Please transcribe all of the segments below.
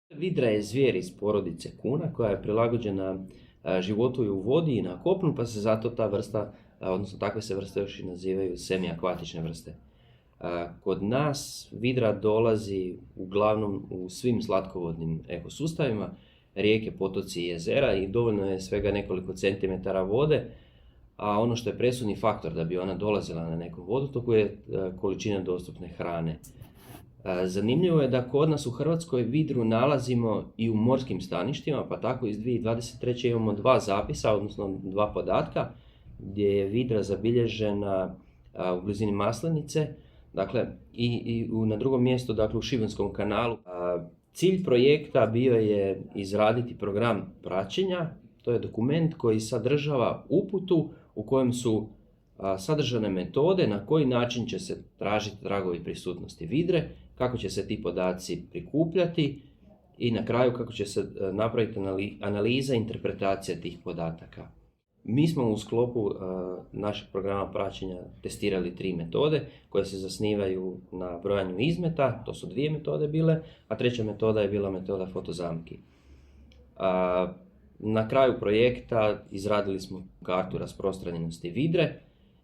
Vidra je zvijer iz porodice kuna koja je prilagođena životu i u vodi i na kopnu, pa se zato ta vrsta, odnosno takve se vrste još i nazivaju semiakvatične vrste. Kod nas vidra dolazi uglavnom u svim slatkovodnim ekosustavima, rijeke, potoci i jezera, i dovoljno je svega nekoliko centimetara vode, a ono što je presudni faktor da bi ona dolazila na nekom vodotoku je količina dostupne hrane. Zanimljivo je da kod nas u Hrvatskoj vidru nalazimo i u morskim staništima, pa tako iz 2023. imamo 2 zapisa, odnosno 2 podatka, gdje je vidra zabilježena u blizini Maslenice, dakle i na drugom mjestu, dakle u Šibenskom kanalu. Cilj projekta bio je izraditi program praćenja. To je dokument koji sadržava uputu u kojem su sadržane metode na koji način će se tražiti tragovi prisutnosti vidre, kako će se ti podaci prikupljati i na kraju kako će se napraviti analiza i interpretacija tih podataka. Mi smo u sklopu našeg programa praćenja testirali 3 metode koje se zasnivaju na brojanju izmeta, to su 2 metode bile, a 3. metoda je bila metoda fotozamki. Na kraju projekta izradili smo kartu rasprostranjenosti vidre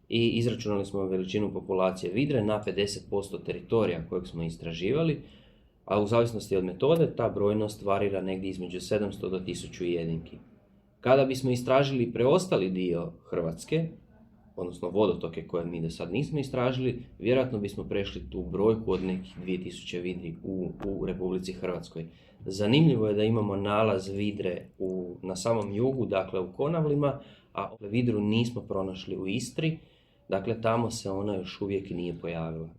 i izračunali smo veličinu populacije vidre na 50% teritorija kojeg smo istraživali, a u zavisnosti od metode ta brojnost varira negdje između 700 do 1000 jedinki. Kada bismo istražili preostali dio Hrvatske, odnosno vodotoke koje mi do sad nismo istražili, vjerojatno bismo prešli tu brojku od nekih 2000 vidri u Republici Hrvatskoj. Zanimljivo je da imamo nalaz vidre na samom jugu, dakle u Konavlima, a vidru nismo pronašli u Istri, dakle tamo se ona još uvijek nije pojavila.